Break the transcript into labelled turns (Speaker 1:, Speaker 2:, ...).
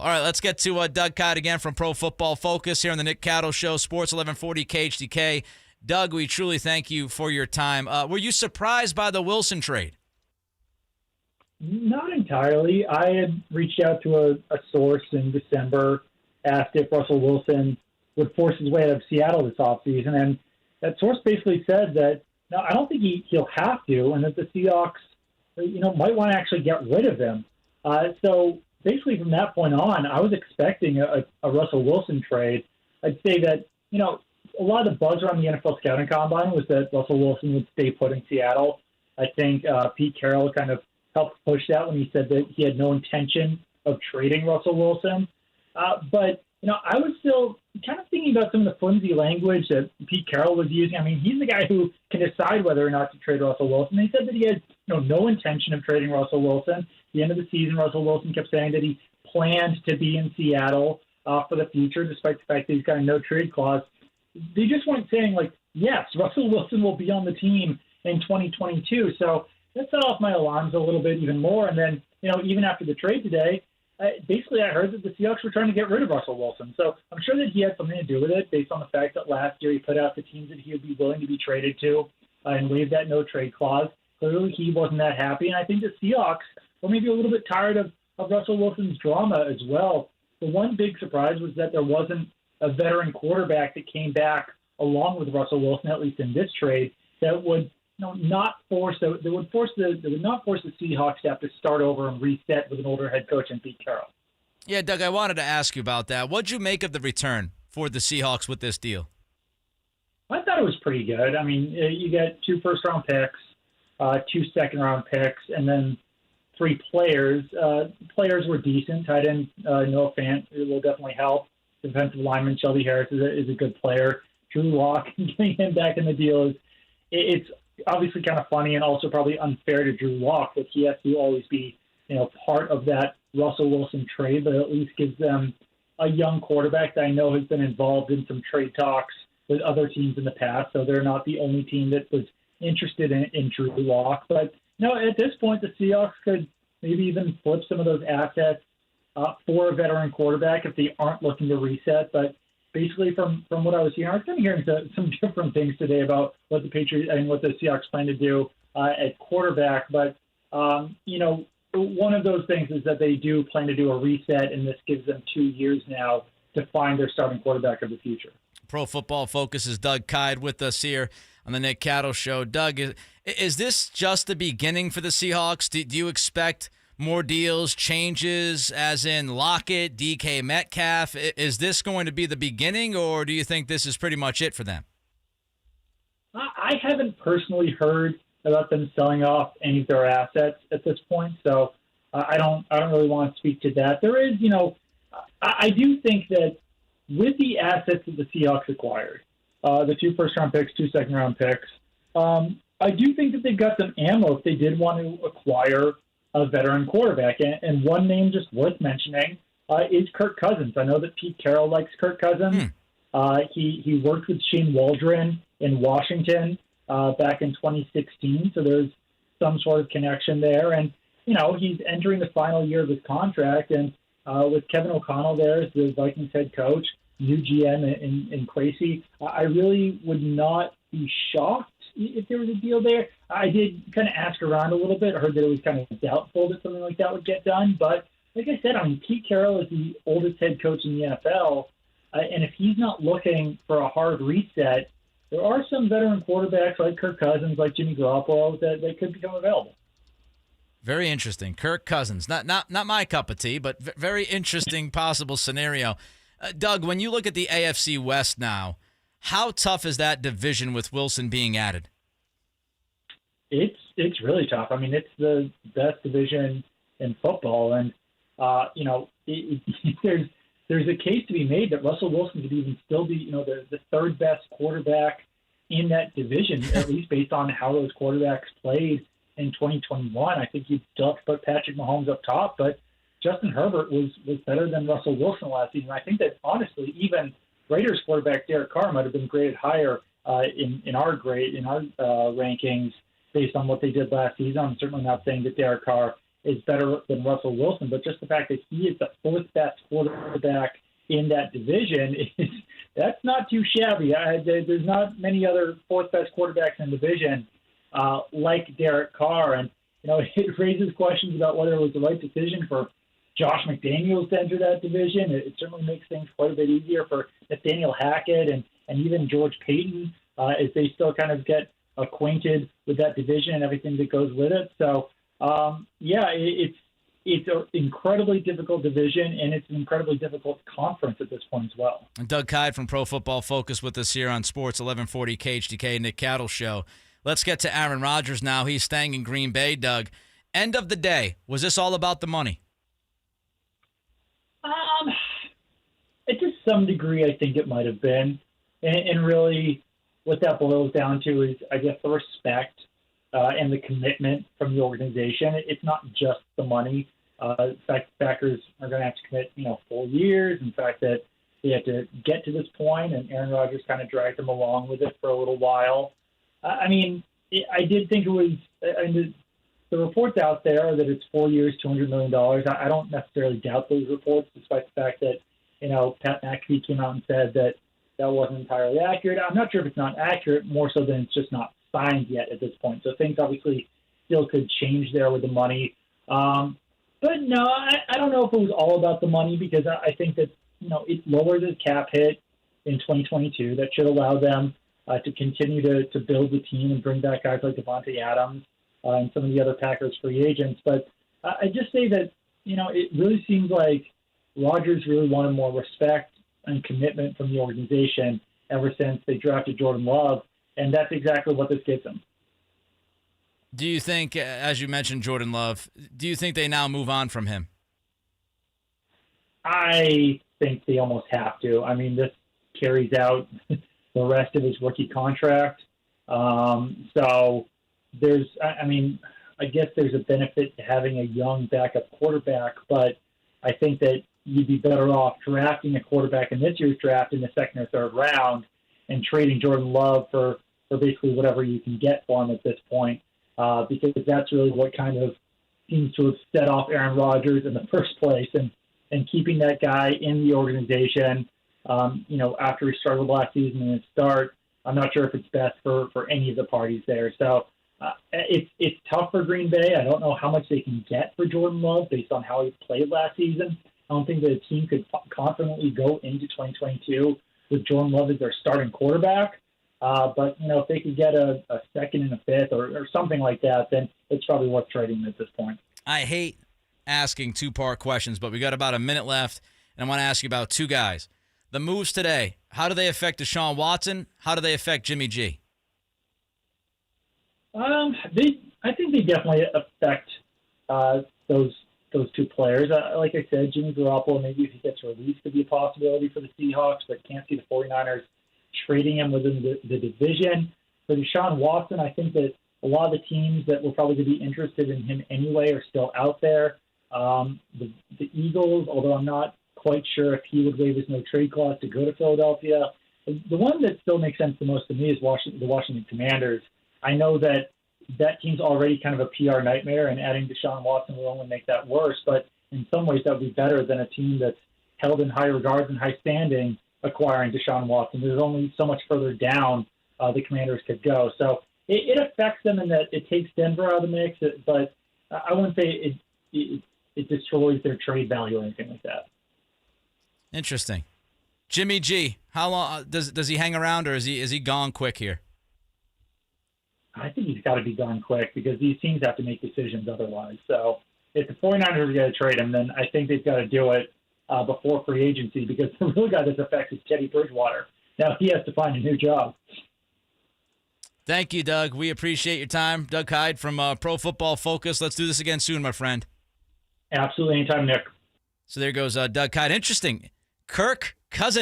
Speaker 1: All right, let's get to Doug Kyed again from Pro Football Focus here on the Nick Cattle Show, Sports 1140 KHTK. Doug, we truly thank you for your time. Were you surprised by the Wilson trade?
Speaker 2: Not entirely. I had reached out to a source in December, asked if Russell Wilson would force his way out of Seattle this offseason, and that source basically said that, no, I don't think he'll have to, and that the Seahawks, might want to actually get rid of him. So basically from that point on, I was expecting a Russell Wilson trade. I'd say that, a lot of the buzz around the NFL scouting combine was that Russell Wilson would stay put in Seattle. I think Pete Carroll kind of helped push that when he said that he had no intention of trading Russell Wilson. But I was still kind of thinking about some of the flimsy language that Pete Carroll was using. I mean, he's the guy who can decide whether or not to trade Russell Wilson. He said that he had no intention of trading Russell Wilson. At the end of the season, Russell Wilson kept saying that he planned to be in Seattle for the future, despite the fact that he's got a no-trade clause. They just weren't saying, yes, Russell Wilson will be on the team in 2022. So that set off my alarms a little bit even more. And then, even after the trade today, basically I heard that the Seahawks were trying to get rid of Russell Wilson. So I'm sure that he had something to do with it based on the fact that last year he put out the teams that he would be willing to be traded to and waived that no-trade clause. Clearly he wasn't that happy. And I think the Seahawks were maybe a little bit tired of Russell Wilson's drama as well. The one big surprise was that there wasn't a veteran quarterback that came back along with Russell Wilson, at least in this trade, that would not force the Seahawks to have to start over and reset with an older head coach in Pete Carroll.
Speaker 1: Yeah, Doug, I wanted to ask you about that. What'd you make of the return for the Seahawks with this deal?
Speaker 2: I thought it was pretty good. I mean, you get 2 first-round picks, 2 second-round picks, and then 3 players. Players were decent. Tight end Noah Fant will definitely help. Defensive lineman Shelby Harris is a good player. Drew Lock, getting him back in the deal it's obviously kind of funny and also probably unfair to Drew Lock that he has to always be, part of that Russell Wilson trade, but at least gives them a young quarterback that I know has been involved in some trade talks with other teams in the past. So they're not the only team that was interested in Drew Lock. But at this point, the Seahawks could maybe even flip some of those assets for a veteran quarterback if they aren't looking to reset. But basically, from what I was hearing, I was kind of hearing some different things today about what the Patriots and what the Seahawks plan to do at quarterback. But one of those things is that they do plan to do a reset, and this gives them 2 years now to find their starting quarterback of the future.
Speaker 1: Pro Football Focus is Doug Kyed with us here on the Nick Cattle Show. Doug, is this just the beginning for the Seahawks? Do you expect more deals, changes, as in Lockett, DK Metcalf? Is this going to be the beginning, or do you think this is pretty much it for them?
Speaker 2: I haven't personally heard about them selling off any of their assets at this point, so I don't really want to speak to that. There is, I do think that with the assets that the Seahawks acquired, the 2 first-round picks, 2 second-round picks, I do think that they've got some ammo if they did want to acquire a veteran quarterback. And one name just worth mentioning is Kirk Cousins. I know that Pete Carroll likes Kirk Cousins. He worked with Shane Waldron in Washington back in 2016, so there's some sort of connection there. And, he's entering the final year of his contract, and with Kevin O'Connell there as the Vikings head coach, new GM in Crazy, I really would not be shocked if there was a deal there. I did kind of ask around a little bit. I heard that it was kind of doubtful that something like that would get done. But like I said, Pete Carroll is the oldest head coach in the NFL. And if he's not looking for a hard reset, there are some veteran quarterbacks like Kirk Cousins, like Jimmy Garoppolo, that could become available.
Speaker 1: Very interesting. Kirk Cousins. Not my cup of tea, but very interesting possible scenario. Doug, when you look at the AFC West now, how tough is that division with Wilson being added?
Speaker 2: It's really tough. I mean, it's the best division in football, and there's a case to be made that Russell Wilson could even still be the third best quarterback in that division, at least based on how those quarterbacks played in 2021. I think you'd still have to put Patrick Mahomes up top, but Justin Herbert was better than Russell Wilson last season. I think that honestly, even Raiders quarterback Derek Carr might have been graded higher in our rankings based on what they did last season. I'm certainly not saying that Derek Carr is better than Russell Wilson, but just the fact that he is the fourth best quarterback in that division, that's not too shabby. There's not many other fourth best quarterbacks in the division like Derek Carr. And, it raises questions about whether it was the right decision for Josh McDaniels to enter that division. It certainly makes things quite a bit easier for Nathaniel Hackett and even George Payton as they still kind of get acquainted with that division and everything that goes with it. So, it's an incredibly difficult division, and it's an incredibly difficult conference at this point as well.
Speaker 1: And Doug Kyed from Pro Football Focus with us here on Sports 1140 KHTK, Nick Cattle Show. Let's get to Aaron Rodgers now. He's staying in Green Bay, Doug. End of the day, was this all about the money?
Speaker 2: To some degree, I think it might have been. And really, what that boils down to is, I guess, the respect and the commitment from the organization. It's not just the money. In fact, Packers are going to have to commit, 4 years. In fact, that they had to get to this point, and Aaron Rodgers kind of dragged them along with it for a little while. I did think it was the reports out there that it's 4 years, $200 million. I don't necessarily doubt those reports, despite the fact that, Pat McAfee came out and said that wasn't entirely accurate. I'm not sure if it's not accurate, more so than it's just not signed yet at this point. So things obviously still could change there with the money. But no, I don't know if it was all about the money, because I think that, it lowers the cap hit in 2022. That should allow them to continue to build the team and bring back guys like Devontae Adams and some of the other Packers free agents. But I just say that, it really seems like Rodgers really wanted more respect and commitment from the organization ever since they drafted Jordan Love, and that's exactly what this gives them.
Speaker 1: Do you think, as you mentioned Jordan Love, do you think they now move on from him?
Speaker 2: I think they almost have to. This carries out the rest of his rookie contract. So there's, I guess there's a benefit to having a young backup quarterback, but I think that you'd be better off drafting a quarterback in this year's draft in the second or third round and trading Jordan Love for basically whatever you can get for him at this point, because that's really what kind of seems to have set off Aaron Rodgers in the first place, and keeping that guy in the organization, after he struggled last season in his start. I'm not sure if it's best for any of the parties there. So it's tough for Green Bay. I don't know how much they can get for Jordan Love based on how he played last season. I don't think that a team could confidently go into 2022 with Jordan Love as their starting quarterback. But, if they could get a second and a fifth or something like that, then it's probably worth trading at this point.
Speaker 1: I hate asking two-part questions, but we got about a minute left, and I want to ask you about two guys. The moves today, how do they affect Deshaun Watson? How do they affect Jimmy G?
Speaker 2: I think they definitely affect those two players. Like I said, Jimmy Garoppolo, maybe if he gets released, could be a possibility for the Seahawks, but can't see the 49ers trading him within the division. For Deshaun Watson, I think that a lot of the teams that were probably going to be interested in him anyway are still out there. The Eagles, although I'm not quite sure if he would waive his no-trade clause to go to Philadelphia. The one that still makes sense the most to me is the Washington Commanders. I know that team's already kind of a PR nightmare, and adding Deshaun Watson will only make that worse. But in some ways, that would be better than a team that's held in high regards and high standing acquiring Deshaun Watson. There's only so much further down the Commanders could go. So it affects them in that it takes Denver out of the mix, but I wouldn't say it destroys their trade value or anything like that.
Speaker 1: Interesting. Jimmy G, how long does he hang around, or is he gone quick here?
Speaker 2: I think he's got to be gone quick because these teams have to make decisions otherwise. So if the 49ers are going to trade him, then I think they've got to do it before free agency, because the real guy that's affected is Teddy Bridgewater. Now he has to find a new job.
Speaker 1: Thank you, Doug. We appreciate your time. Doug Kyed from Pro Football Focus. Let's do this again soon, my friend.
Speaker 2: Absolutely. Anytime, Nick.
Speaker 1: So there goes Doug Kyed. Interesting. Kirk Cousins.